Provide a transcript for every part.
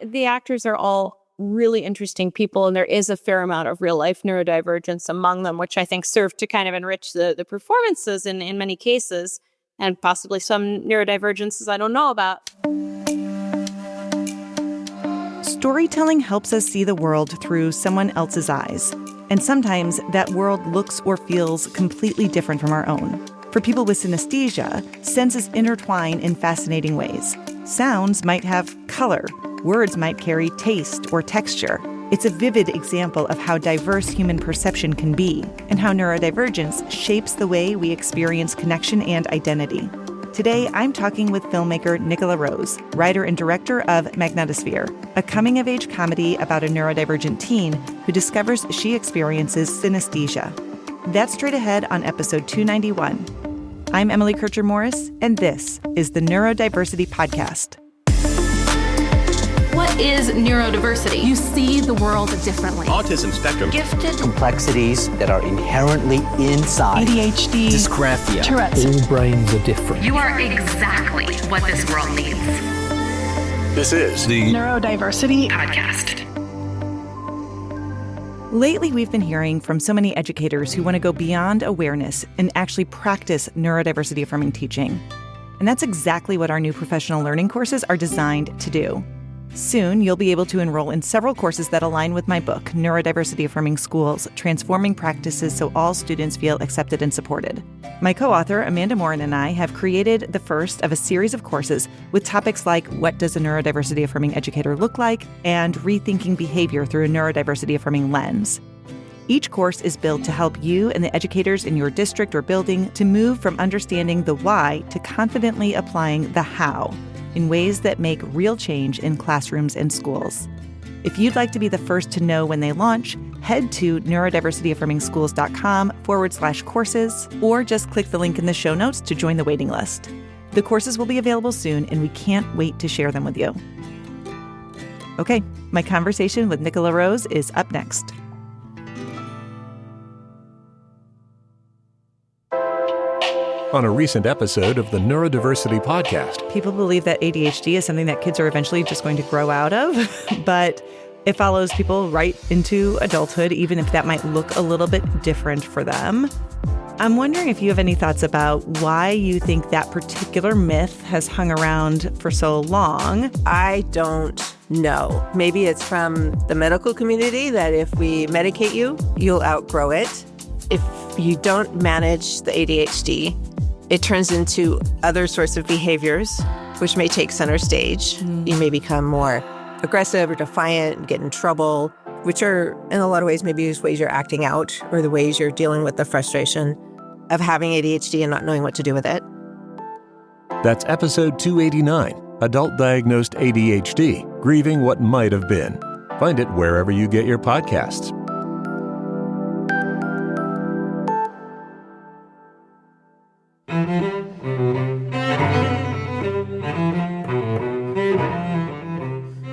The actors are all really interesting people, and there is a fair amount of real-life neurodivergence among them, which I think served to kind of enrich the performances in many cases, and possibly some neurodivergences I don't know about. Storytelling helps us see the world through someone else's eyes, and sometimes that world looks or feels completely different from our own. For people with synesthesia, senses intertwine in fascinating ways. Sounds might have color. Words might carry taste or texture. It's a vivid example of how diverse human perception can be and how neurodivergence shapes the way we experience connection and identity. Today, I'm talking with filmmaker Nicola Rose, writer and director of Magnetosphere, a coming-of-age comedy about a neurodivergent teen who discovers she experiences synesthesia. That's straight ahead on episode 291. I'm Emily Kircher-Morris, and this is the Neurodiversity Podcast. What is neurodiversity? You see the world differently. Autism spectrum. Gifted. Complexities that are inherently inside. ADHD. Dysgraphia. Tourette's. All brains are different. You are exactly what this world needs. This is the Neurodiversity Podcast. Lately, we've been hearing from so many educators who want to go beyond awareness and actually practice neurodiversity-affirming teaching. And that's exactly what our new professional learning courses are designed to do. Soon, you'll be able to enroll in several courses that align with my book, Neurodiversity Affirming Schools, Transforming Practices so all students feel accepted and supported. My co-author, Amanda Morin, and I have created the first of a series of courses with topics like what does a neurodiversity affirming educator look like and rethinking behavior through a neurodiversity affirming lens. Each course is built to help you and the educators in your district or building to move from understanding the why to confidently applying the how in ways that make real change in classrooms and schools. If you'd like to be the first to know when they launch, head to neurodiversityaffirmingschools.com/courses or just click the link in the show notes to join the waiting list. The courses will be available soon, and we can't wait to share them with you. Okay, my conversation with Nicola Rose is up next. On a recent episode of the Neurodiversity Podcast. People believe that ADHD is something that kids are eventually just going to grow out of, but it follows people right into adulthood, even if that might look a little bit different for them. I'm wondering if you have any thoughts about why you think that particular myth has hung around for so long. I don't know. Maybe it's from the medical community that if we medicate you, you'll outgrow it. If you don't manage the ADHD, it turns into other sorts of behaviors, which may take center stage. You may become more aggressive or defiant and get in trouble, which are, in a lot of ways, maybe these ways you're acting out or the ways you're dealing with the frustration of having ADHD and not knowing what to do with it. That's episode 289, Adult Diagnosed ADHD, Grieving What Might Have Been. Find it wherever you get your podcasts.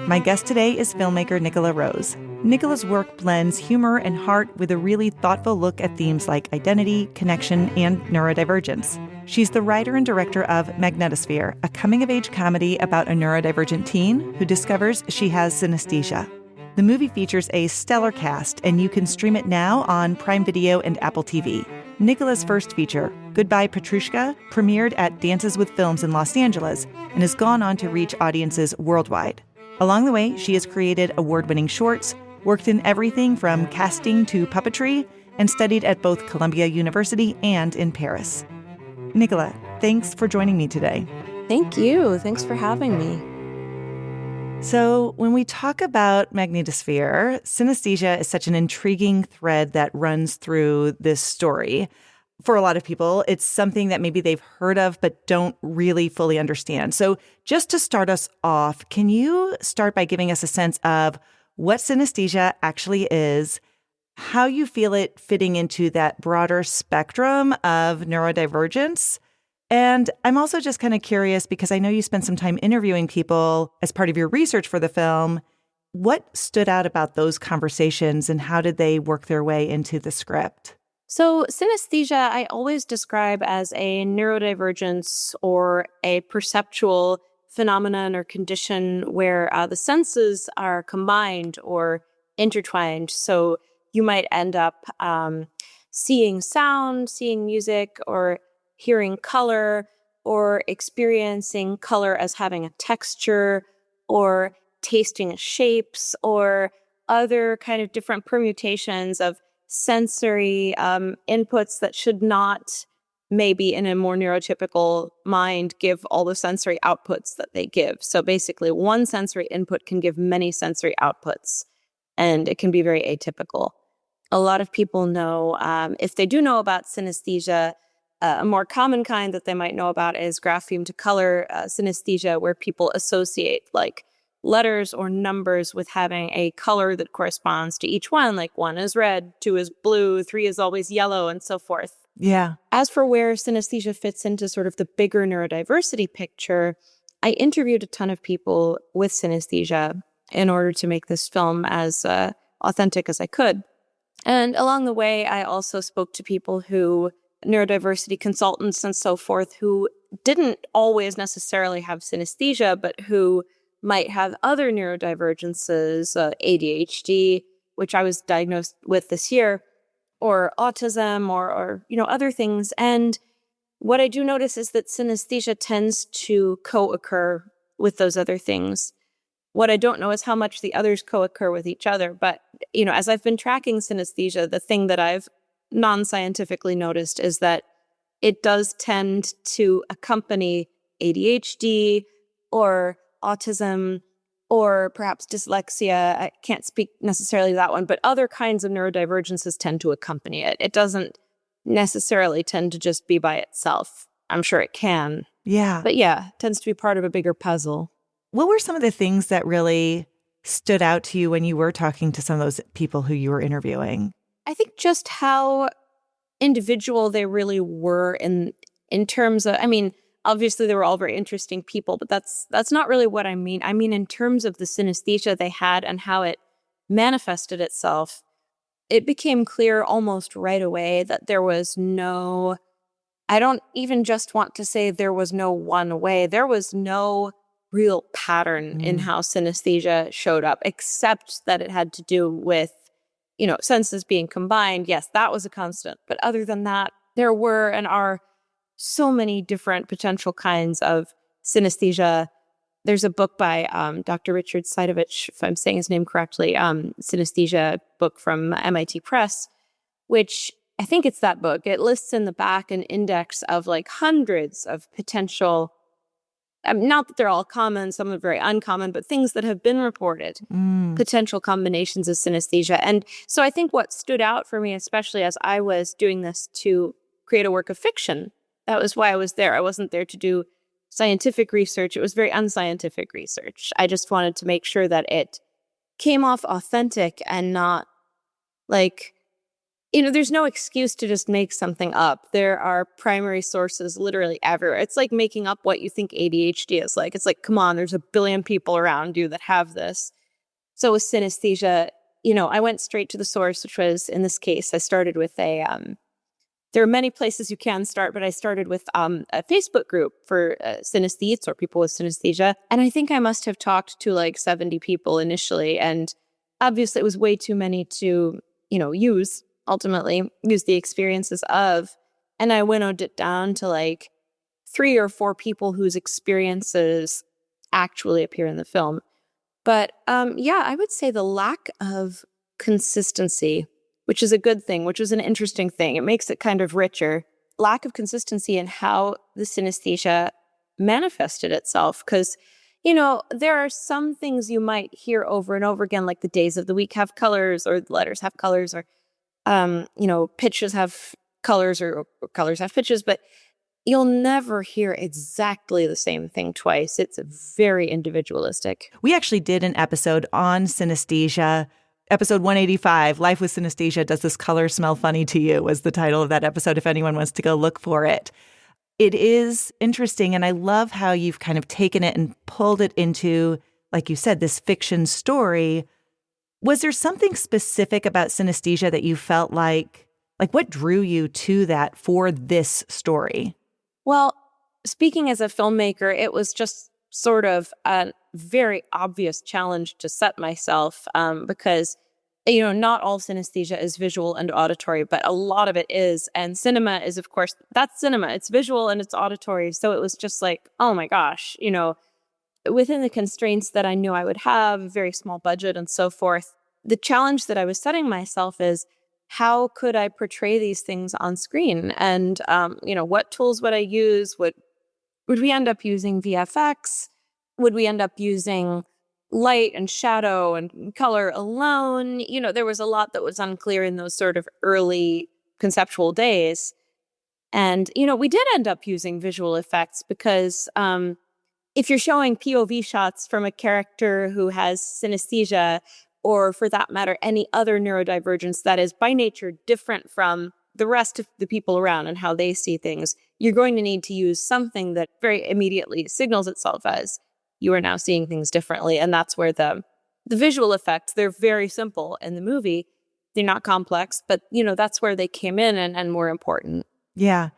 My guest today is filmmaker Nicola Rose. Nicola's work blends humor and heart with a really thoughtful look at themes like identity, connection, and neurodivergence. She's the writer and director of Magnetosphere, a coming-of-age comedy about a neurodivergent teen who discovers she has synesthesia. The movie features a stellar cast, and you can stream it now on Prime Video and Apple TV. Nicola's first feature, Goodbye Petrushka, premiered at Dances with Films in Los Angeles and has gone on to reach audiences worldwide. Along the way, she has created award-winning shorts, worked in everything from casting to puppetry, and studied at both Columbia University and in Paris. Nicola, thanks for joining me today. Thank you. Thanks for having me. So when we talk about Magnetosphere, synesthesia is such an intriguing thread that runs through this story. For a lot of people, it's something that maybe they've heard of but don't really fully understand. So just to start us off, can you start by giving us a sense of what synesthesia actually is, how you feel it fitting into that broader spectrum of neurodivergence? And I'm also just kind of curious, because I know you spent some time interviewing people as part of your research for the film. What stood out about those conversations and how did they work their way into the script? So synesthesia, I always describe as a neurodivergence or a perceptual phenomenon or condition where the senses are combined or intertwined. So you might end up seeing sound, seeing music, or hearing color, or experiencing color as having a texture, or tasting shapes, or other kind of different permutations of sensory inputs that should not, maybe in a more neurotypical mind, give all the sensory outputs that they give. So basically, one sensory input can give many sensory outputs, and it can be very atypical. A lot of people know, if they do know about synesthesia, a more common kind that they might know about is grapheme to color synesthesia, where people associate like letters or numbers with having a color that corresponds to each one. Like 1 is red, 2 is blue, 3 is always yellow, and so forth. Yeah. As for where synesthesia fits into sort of the bigger neurodiversity picture, I interviewed a ton of people with synesthesia in order to make this film as authentic as I could. And along the way, I also spoke to people who, neurodiversity consultants and so forth, who didn't always necessarily have synesthesia, but who might have other neurodivergences, ADHD, which I was diagnosed with this year, or autism, or other things. And what I do notice is that synesthesia tends to co-occur with those other things. What I don't know is how much the others co-occur with each other. But, as I've been tracking synesthesia, the thing that I've non-scientifically noticed is that it does tend to accompany ADHD or autism or perhaps dyslexia. I can't speak necessarily to that one, but other kinds of neurodivergences tend to accompany it. It doesn't necessarily tend to just be by itself. I'm sure it can. Yeah. But yeah, it tends to be part of a bigger puzzle. What were some of the things that really stood out to you when you were talking to some of those people who you were interviewing? I think just how individual they really were in terms of, obviously they were all very interesting people, but that's not really what I mean. I mean, in terms of the synesthesia they had and how it manifested itself, it became clear almost right away that there was no, I don't even just want to say there was no one way. There was no real pattern in how synesthesia showed up, except that it had to do with senses being combined. Yes, that was a constant. But other than that, there were and are so many different potential kinds of synesthesia. There's a book by Dr. Richard Seidovich, if I'm saying his name correctly, Synesthesia book from MIT Press, which I think it's that book. It lists in the back an index of like hundreds of potential, not that they're all common, some are very uncommon, but things that have been reported, potential combinations of synesthesia. And so I think what stood out for me, especially as I was doing this to create a work of fiction, that was why I was there. I wasn't there to do scientific research. It was very unscientific research. I just wanted to make sure that it came off authentic and not like, there's no excuse to just make something up. There are primary sources literally everywhere. It's like making up what you think ADHD is like. It's like, come on, there's a billion people around you that have this. So with synesthesia, I went straight to the source, which was, in this case, I started with there are many places you can start, but I started with a Facebook group for synesthetes or people with synesthesia. And I think I must have talked to like 70 people initially. And obviously it was way too many to, use the experiences of. And I winnowed it down to like 3 or 4 people whose experiences actually appear in the film. But I would say the lack of consistency, which is a good thing, which was an interesting thing. It makes it kind of richer. Lack of consistency in how the synesthesia manifested itself. Because, there are some things you might hear over and over again, like the days of the week have colors, or the letters have colors, or, pitches have colors, or colors have pitches. But you'll never hear exactly the same thing twice. It's very individualistic. We actually did an episode on synesthesia. Episode 185, Life with Synesthesia, Does This Color Smell Funny to You? Was the title of that episode, if anyone wants to go look for it. It is interesting, and I love how you've kind of taken it and pulled it into, like you said, this fiction story. Was there something specific about synesthesia that you felt like what drew you to that for this story? Well, speaking as a filmmaker, it was just sort of a very obvious challenge to set myself because, not all synesthesia is visual and auditory, but a lot of it is. And cinema is, of course, that's cinema. It's visual and it's auditory. So it was just like, oh my gosh, within the constraints that I knew I would have, a very small budget and so forth, the challenge that I was setting myself is, how could I portray these things on screen? And, what tools would I use? Would we end up using VFX? Would we end up using light and shadow and color alone? There was a lot that was unclear in those sort of early conceptual days. And, we did end up using visual effects because if you're showing POV shots from a character who has synesthesia, or for that matter, any other neurodivergence that is by nature different from the rest of the people around and how they see things, you're going to need to use something that very immediately signals itself as you are now seeing things differently. And that's where the visual effects, they're very simple in the movie. They're not complex, but, that's where they came in and were important. Yeah.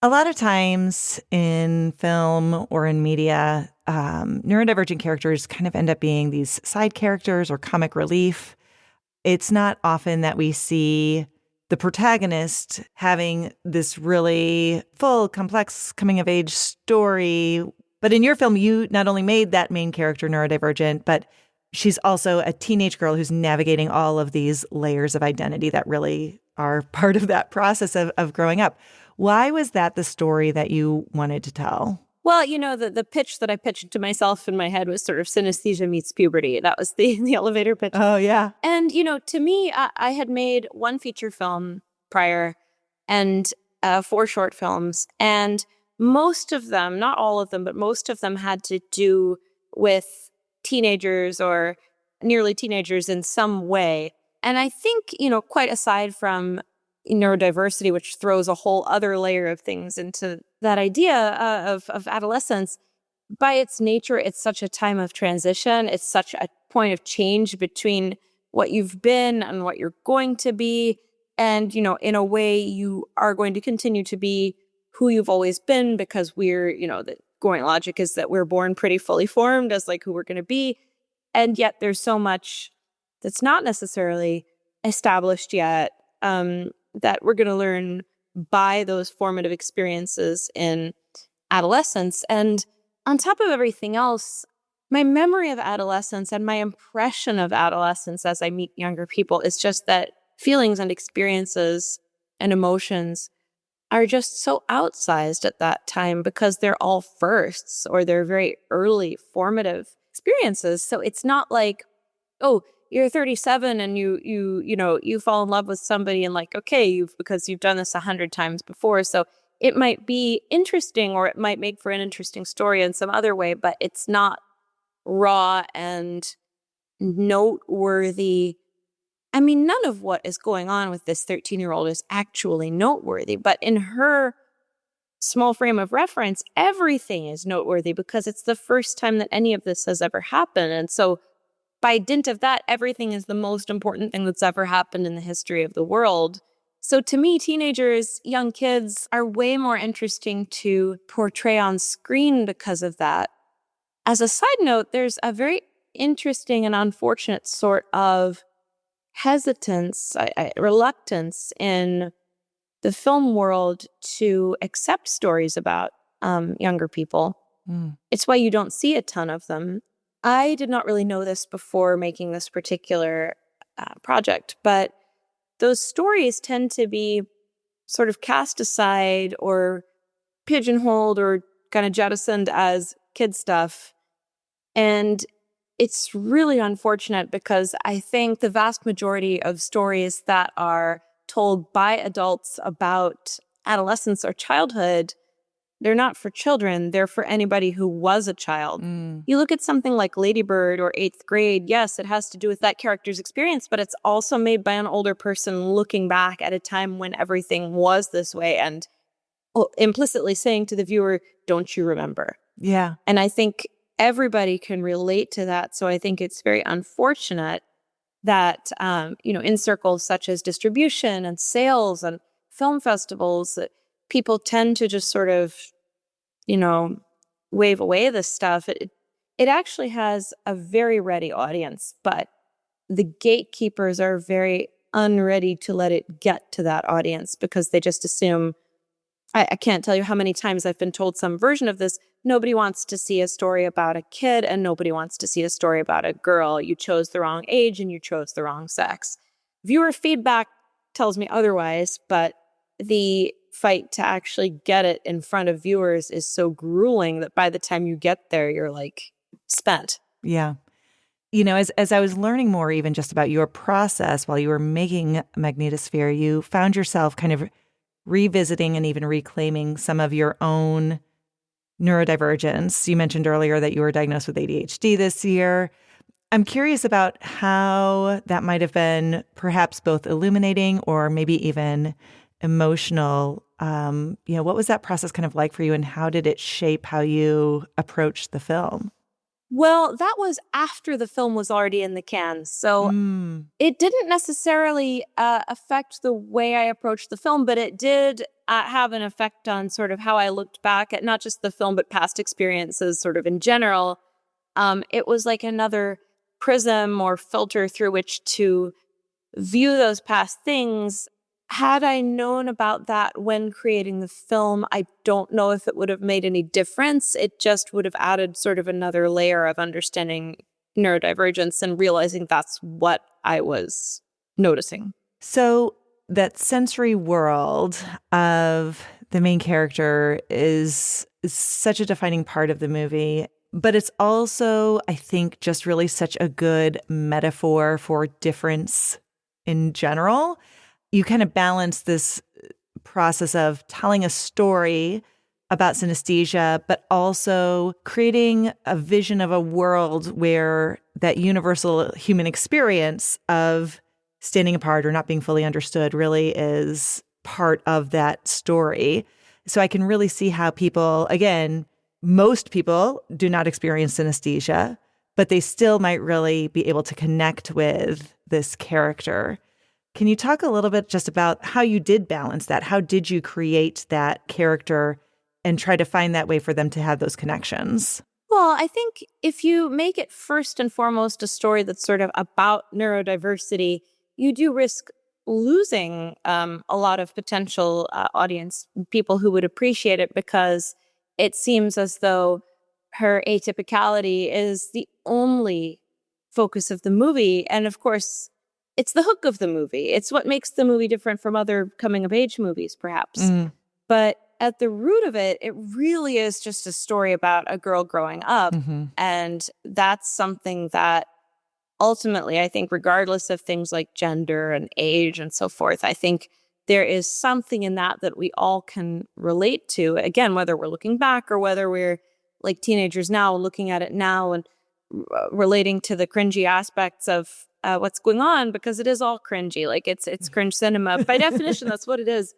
A lot of times in film or in media, neurodivergent characters kind of end up being these side characters or comic relief. It's not often that we see the protagonist having this really full, complex coming-of-age story. But in your film, you not only made that main character neurodivergent, but she's also a teenage girl who's navigating all of these layers of identity that really are part of that process of growing up. Why was that the story that you wanted to tell? Well, the pitch that I pitched to myself in my head was sort of synesthesia meets puberty. That was the elevator pitch. Oh, yeah. And, to me, I had made one feature film prior and 4 short films. And most of them, not all of them, but most of them had to do with teenagers or nearly teenagers in some way. And I think, quite aside from neurodiversity, which throws a whole other layer of things into that idea of adolescence, by its nature, it's such a time of transition. It's such a point of change between what you've been and what you're going to be. And, in a way, you are going to continue to be who you've always been because we're, the going logic is that we're born pretty fully formed as like who we're going to be. And yet there's so much that's not necessarily established yet that we're going to learn by those formative experiences in adolescence. And on top of everything else, my memory of adolescence and my impression of adolescence as I meet younger people is just that feelings and experiences and emotions are just so outsized at that time because they're all firsts or they're very early formative experiences. So it's not like, oh, you're 37 and you fall in love with somebody and like, okay, because you've done this 100 times before. So it might be interesting or it might make for an interesting story in some other way, but it's not raw and noteworthy. I mean, none of what is going on with this 13-year-old is actually noteworthy, but in her small frame of reference, everything is noteworthy because it's the first time that any of this has ever happened. And so by dint of that, everything is the most important thing that's ever happened in the history of the world. So to me, teenagers, young kids are way more interesting to portray on screen because of that. As a side note, there's a very interesting and unfortunate sort of hesitance, reluctance in the film world to accept stories about younger people. It's why you don't see a ton of them. I did not really know this before making this particular project, but those stories tend to be sort of cast aside or pigeonholed or kind of jettisoned as kid stuff. And it's really unfortunate because I think the vast majority of stories that are told by adults about adolescence or childhood, they're not for children. They're for anybody who was a child. You look at something like Lady Bird or 8th grade. Yes, it has to do with that character's experience, but it's also made by an older person looking back at a time when everything was this way and implicitly saying to the viewer, don't you remember? Yeah. And I think everybody can relate to that. So I think it's very unfortunate that, in circles such as distribution and sales and film festivals, that people tend to just sort of, wave away this stuff. It actually has a very ready audience, but the gatekeepers are very unready to let it get to that audience because they just assume, I can't tell you how many times I've been told some version of this. Nobody wants to see a story about a kid and nobody wants to see a story about a girl. You chose the wrong age and you chose the wrong sex. Viewer feedback tells me otherwise, but the fight to actually get it in front of viewers is so grueling that by the time you get there, you're like spent. Yeah. You know, as I was learning more even just about your process while you were making Magnetosphere, you found yourself kind of revisiting and even reclaiming some of your own neurodivergence. You mentioned earlier that you were diagnosed with ADHD this year. I'm curious about how that might have been perhaps both illuminating or maybe even emotional. What was that process kind of like for you, and how did it shape how you approached the film? Well, that was after the film was already in the can. So it didn't necessarily affect the way I approached the film, but it did have an effect on sort of how I looked back at not just the film, but past experiences sort of in general. It was like another prism or filter through which to view those past things. Had I known about that when creating the film, I don't know if it would have made any difference. It just would have added sort of another layer of understanding neurodivergence and realizing that's what I was noticing. So that sensory world of the main character is such a defining part of the movie, but it's also, I think, just really such a good metaphor for difference in general. You kind of balance this process of telling a story about synesthesia, but also creating a vision of a world where that universal human experience of standing apart or not being fully understood really is part of that story. So I can really see how people, again, most people do not experience synesthesia, but they still might really be able to connect with this character. Can you talk a little bit just about how you did balance that? How did you create that character and try to find that way for them to have those connections? Well, I think if you make it first and foremost a story that's sort of about neurodiversity, you do risk losing a lot of potential audience, people who would appreciate it, because it seems as though her atypicality is the only focus of the movie. And of course, it's the hook of the movie. It's what makes the movie different from other coming-of-age movies, perhaps. But at the root of it, it really is just a story about a girl growing up. And that's something that ultimately, I think, regardless of things like gender and age and so forth, I think there is something in that we all can relate to. Again, whether we're looking back or whether we're like teenagers now, looking at it now and relating to the cringy aspects of what's going on, because it is all cringy. Like it's cringe cinema. By definition, that's what it is.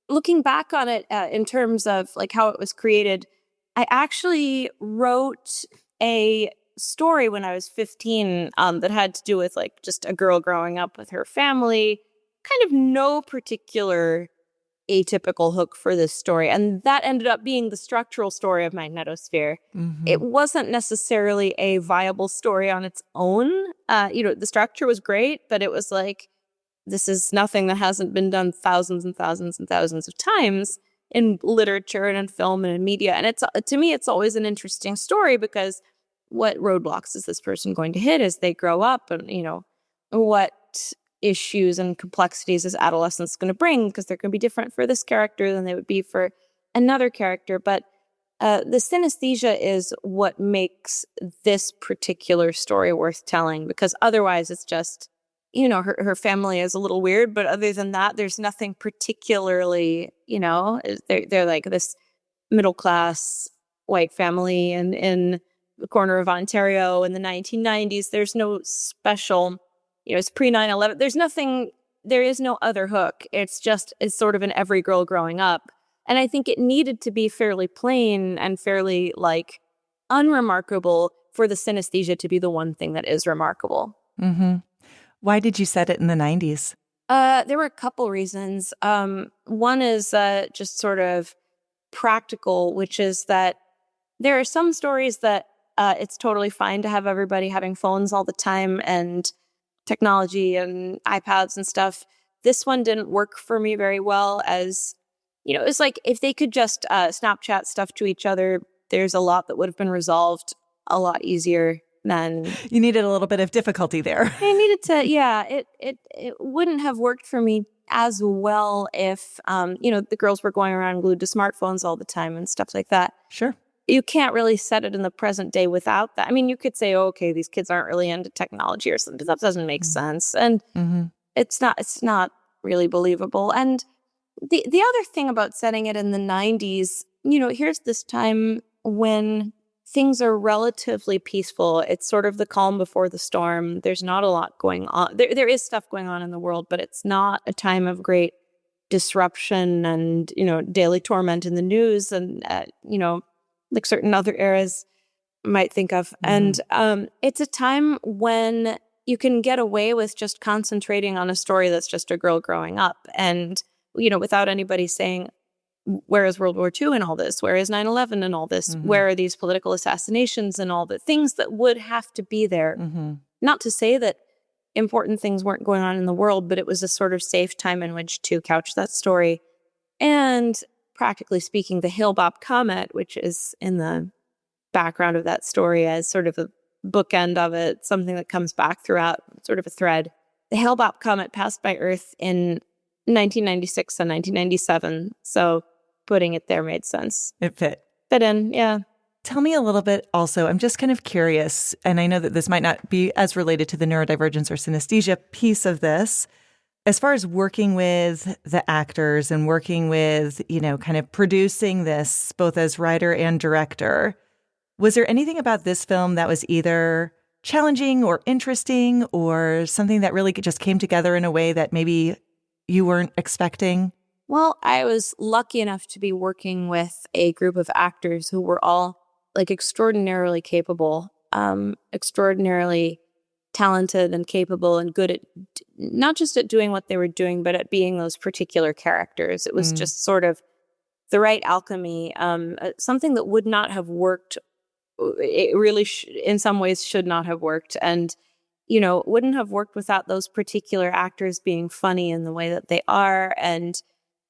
Looking back on it in terms of like how it was created, I actually wrote a story when I was 15 that had to do with like just a girl growing up with her family, kind of no particular atypical hook for this story. And that ended up being the structural story of Magnetosphere. It wasn't necessarily a viable story on its own. The structure was great, but it was like, this is nothing that hasn't been done thousands and thousands and thousands of times in literature and in film and in media. And to me, it's always an interesting story, because what roadblocks is this person going to hit as they grow up? And, what issues and complexities is adolescence going to bring? Because they're going to be different for this character than they would be for another character. But the synesthesia is what makes this particular story worth telling, because otherwise it's just, her family is a little weird, but other than that, there's nothing particularly, they're like this middle-class white family in the corner of Ontario in the 1990s. There's no special, it's pre-9/11. There is no other hook. It's sort of an every girl growing up. And I think it needed to be fairly plain and fairly like unremarkable for the synesthesia to be the one thing that is remarkable. Why did you set it in the 90s? There were a couple reasons. One is just sort of practical, which is that there are some stories that it's totally fine to have everybody having phones all the time and technology and iPads and stuff. This one didn't work for me very well as, you know, it's like if they could just Snapchat stuff to each other, there's a lot that would have been resolved a lot easier than... You needed a little bit of difficulty there. I needed to, it wouldn't have worked for me as well if, the girls were going around glued to smartphones all the time and stuff like that. Sure. You can't really set it in the present day without that. I mean, you could say, oh, okay, these kids aren't really into technology or something, but that doesn't make sense. And it's not really believable. And the other thing about setting it in the 90s, here's this time when things are relatively peaceful. It's sort of the calm before the storm. There's not a lot going on. There is stuff going on in the world, but it's not a time of great disruption and, daily torment in the news and, like certain other eras might think of. And it's a time when you can get away with just concentrating on a story that's just a girl growing up and, without anybody saying, where is World War II in all this? Where is 9/11 in all this? Where are these political assassinations and all the things that would have to be there? Not to say that important things weren't going on in the world, but it was a sort of safe time in which to couch that story. And practically speaking, the Hale-Bopp comet, which is in the background of that story as sort of a bookend of it, something that comes back throughout, sort of a thread. The Hale-Bopp comet passed by Earth in 1996 and 1997, so putting it there made sense. It fit in, yeah. Tell me a little bit also, I'm just kind of curious, and I know that this might not be as related to the neurodivergence or synesthesia piece of this, as far as working with the actors and working with, kind of producing this both as writer and director, was there anything about this film that was either challenging or interesting or something that really just came together in a way that maybe you weren't expecting? Well, I was lucky enough to be working with a group of actors who were all extraordinarily capable, extraordinarily talented and capable and good at not just at doing what they were doing, but at being those particular characters. It was just sort of the right alchemy, something that would not have worked. It really, in some ways, should not have worked. And, wouldn't have worked without those particular actors being funny in the way that they are. And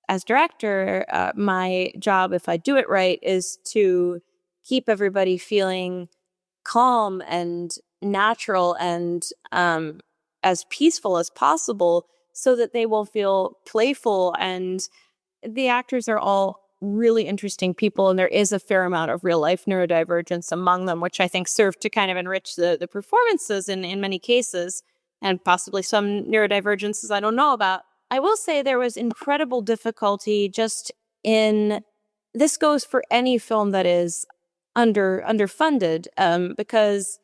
as director, my job, if I do it right, is to keep everybody feeling calm and natural and as peaceful as possible so that they will feel playful. And the actors are all really interesting people, and there is a fair amount of real life neurodivergence among them, which I think served to kind of enrich the performances in many cases, and possibly some neurodivergences I don't know about. I will say there was incredible difficulty just in, this goes for any film that is underfunded, because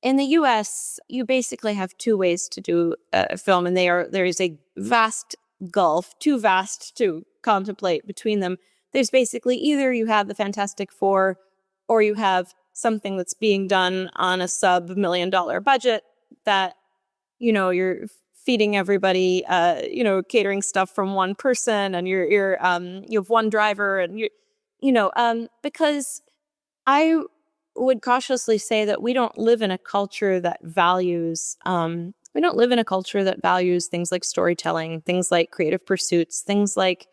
in the US, you basically have two ways to do a film, and there is a vast gulf, too vast to contemplate between them. There's basically either you have the Fantastic Four or you have something that's being done on a $1 million budget that, you're feeding everybody, catering stuff from one person, and you have one driver, and because I would cautiously say that we don't live in a culture that values, things like storytelling, things like creative pursuits, things like,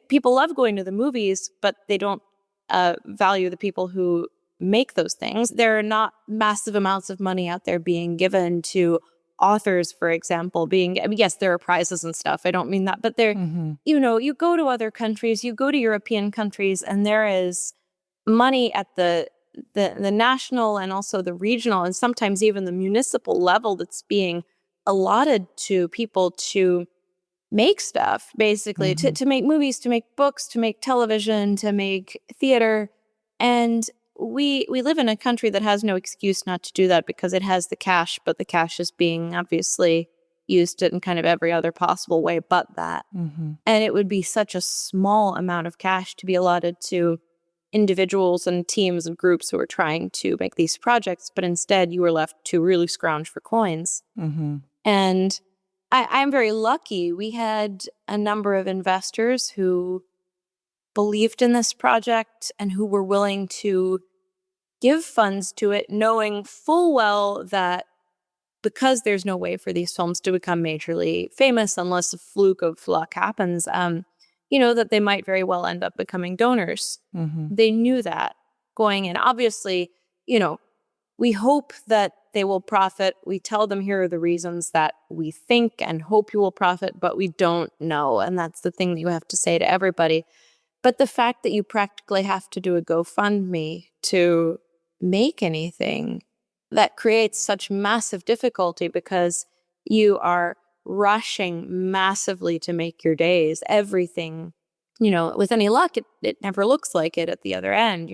people love going to the movies, but they don't value the people who make those things. There are not massive amounts of money out there being given to authors, for example, yes, there are prizes and stuff. I don't mean that, but there, you go to other countries, you go to European countries, and there is money at the national and also the regional and sometimes even the municipal level that's being allotted to people to make stuff, basically, to make movies, to make books, to make television, to make theater. And we live in a country that has no excuse not to do that because it has the cash, but the cash is being obviously used in kind of every other possible way but that. And it would be such a small amount of cash to be allotted to individuals and teams and groups who are trying to make these projects, but instead you were left to really scrounge for coins. And I'm very lucky. We had a number of investors who believed in this project and who were willing to give funds to it, knowing full well that because there's no way for these films to become majorly famous unless a fluke of luck happens, that they might very well end up becoming donors. They knew that going in. Obviously, we hope that they will profit. We tell them here are the reasons that we think and hope you will profit, but we don't know. And that's the thing that you have to say to everybody. But the fact that you practically have to do a GoFundMe to make anything, that creates such massive difficulty because you are rushing massively to make your days. Everything, with any luck, it never looks like it at the other end.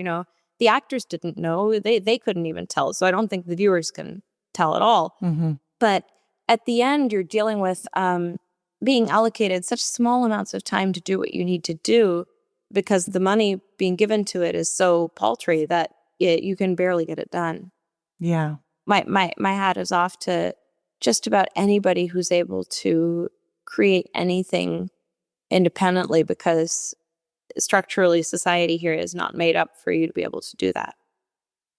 The actors didn't know. They couldn't even tell. So I don't think the viewers can tell at all. But at the end, you're dealing with being allocated such small amounts of time to do what you need to do because the money being given to it is so paltry that you can barely get it done. Yeah. My hat is off to just about anybody who's able to create anything independently because structurally society here is not made up for you to be able to do that.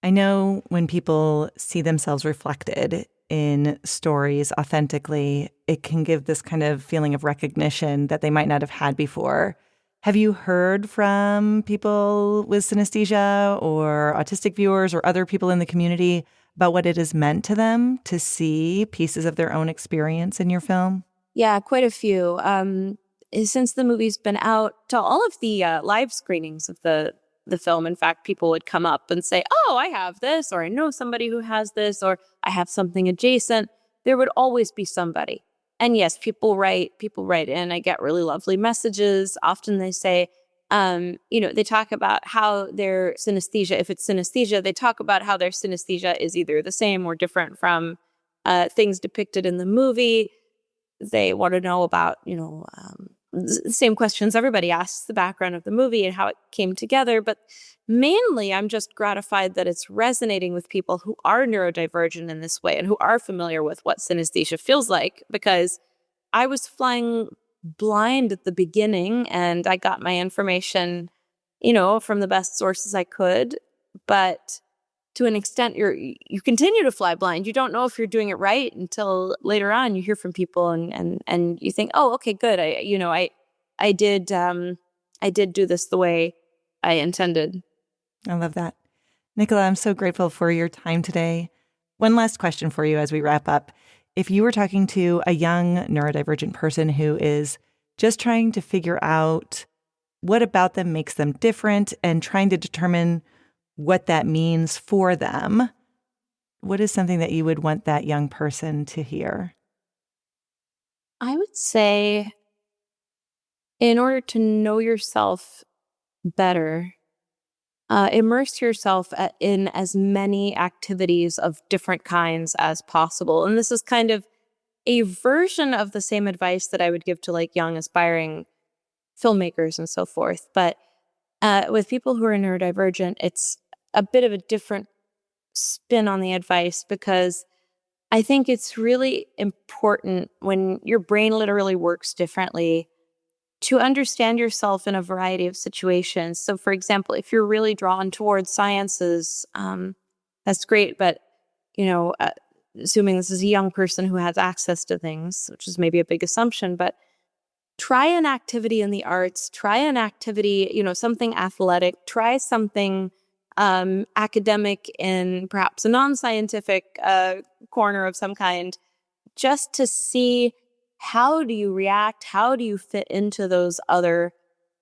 I know when people see themselves reflected in stories authentically, it can give this kind of feeling of recognition that they might not have had before. Have you heard from people with synesthesia or autistic viewers or other people in the community about what it has meant to them to see pieces of their own experience in your film? Yeah, quite a few. Since the movie's been out, to all of the live screenings of the film, in fact, people would come up and say, oh, I have this, or I know somebody who has this, or I have something adjacent. There would always be somebody. And yes, people write in. I get really lovely messages. Often they say, they talk about how their synesthesia, if it's synesthesia, they talk about how their synesthesia is either the same or different from things depicted in the movie. They want to know about, the same questions everybody asks, the background of the movie and how it came together. But mainly, I'm just gratified that it's resonating with people who are neurodivergent in this way and who are familiar with what synesthesia feels like, because I was flying blind at the beginning and I got my information, from the best sources I could. But to an extent, you continue to fly blind. You don't know if you're doing it right until later on you hear from people and you think, oh, okay, good. I did do this the way I intended. I love that. Nicola, I'm so grateful for your time today. One last question for you as we wrap up. If you were talking to a young neurodivergent person who is just trying to figure out what about them makes them different and trying to determine what that means for them, what is something that you would want that young person to hear? I would say, in order to know yourself better, immerse yourself in as many activities of different kinds as possible. And this is kind of a version of the same advice that I would give to young aspiring filmmakers and so forth. But with people who are neurodivergent, it's a bit of a different spin on the advice, because I think it's really important when your brain literally works differently to understand yourself in a variety of situations. So, for example, if you're really drawn towards sciences, that's great. But, assuming this is a young person who has access to things, which is maybe a big assumption, but try an activity in the arts, try an activity, something athletic, try something academic in perhaps a non-scientific corner of some kind, just to see how do you react, how do you fit into those other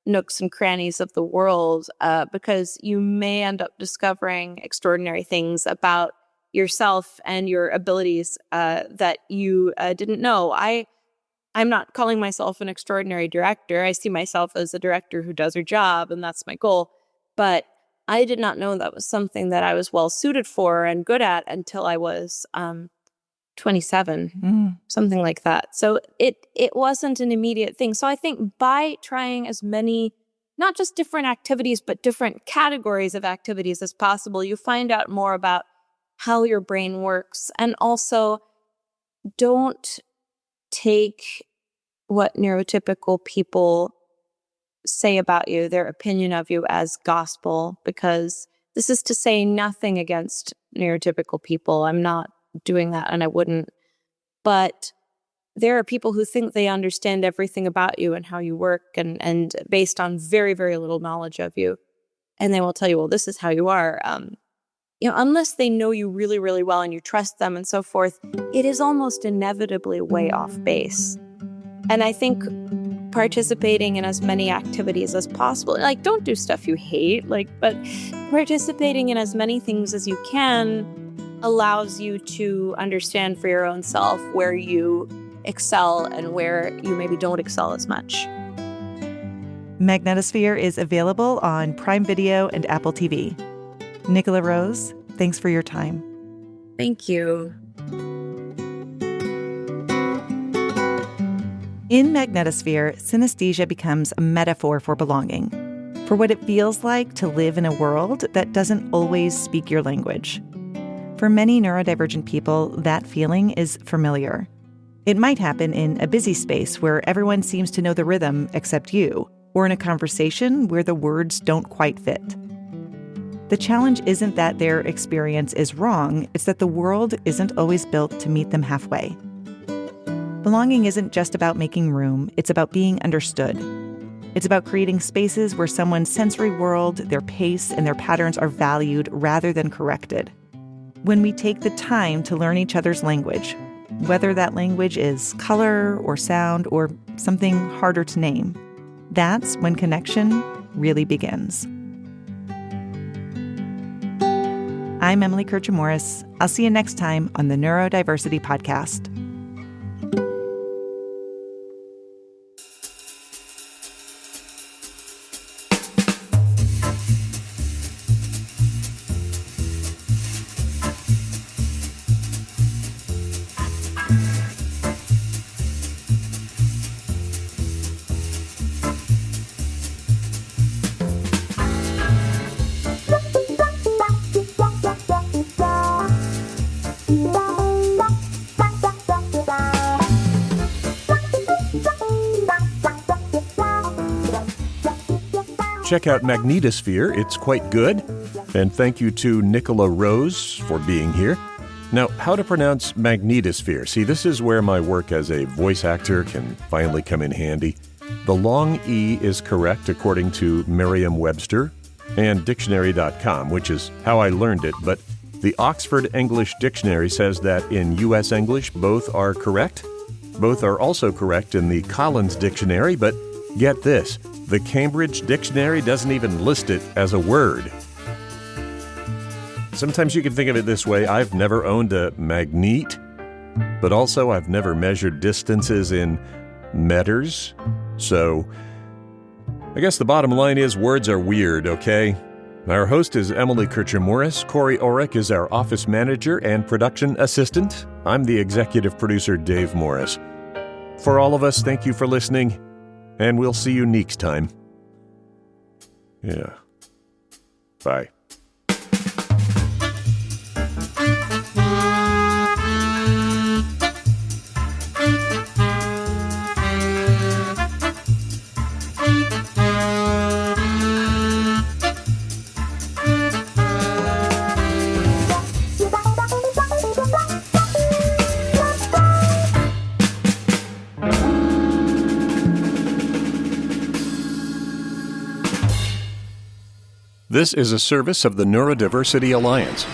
nooks and crannies of the world, because you may end up discovering extraordinary things about yourself and your abilities that you didn't know. I'm not calling myself an extraordinary director. I see myself as a director who does her job, and that's my goal. But I did not know that was something that I was well suited for and good at until I was 27, something like that. So it wasn't an immediate thing. So I think by trying as many, not just different activities, but different categories of activities as possible, you find out more about how your brain works. And also, don't take what neurotypical people say about you, their opinion of you, as gospel, because This is to say nothing against neurotypical people. I'm not doing that, and I wouldn't. But there are people who think they understand everything about you and how you work, and based on very, very little knowledge of you. And they will tell you, well, this is how you are. Unless they know you really, really well and you trust them and so forth, it is almost inevitably way off base. And I think participating in as many activities as possible, like, don't do stuff you hate, but participating in as many things as you can allows you to understand for your own self where you excel and where you maybe don't excel as much. Magnetosphere is available on Prime Video and Apple TV. Nicola Rose, thanks for your time. Thank you. In Magnetosphere, synesthesia becomes a metaphor for belonging, for what it feels like to live in a world that doesn't always speak your language. For many neurodivergent people, that feeling is familiar. It might happen in a busy space where everyone seems to know the rhythm except you, or in a conversation where the words don't quite fit. The challenge isn't that their experience is wrong, it's that the world isn't always built to meet them halfway. Belonging isn't just about making room, it's about being understood. It's about creating spaces where someone's sensory world, their pace, and their patterns are valued rather than corrected. When we take the time to learn each other's language, whether that language is color or sound or something harder to name, that's when connection really begins. I'm Emily Kircher-Morris. I'll see you next time on the Neurodiversity Podcast. Check out Magnetosphere, it's quite good. And thank you to Nicola Rose for being here. Now, how to pronounce Magnetosphere? See, this is where my work as a voice actor can finally come in handy. The long E is correct according to Merriam-Webster and dictionary.com, which is how I learned it, but the Oxford English Dictionary says that in U.S. English, both are correct. Both are also correct in the Collins Dictionary, but get this, the Cambridge Dictionary doesn't even list it as a word. Sometimes you can think of it this way, I've never owned a Magnet, but also I've never measured distances in meters. So I guess the bottom line is words are weird, okay? Our host is Emily Kircher-Morris. Corey Orrick is our office manager and production assistant. I'm the executive producer, Dave Morris. For all of us, thank you for listening, and we'll see you next time. Yeah. Bye. This is a service of the Neurodiversity Alliance.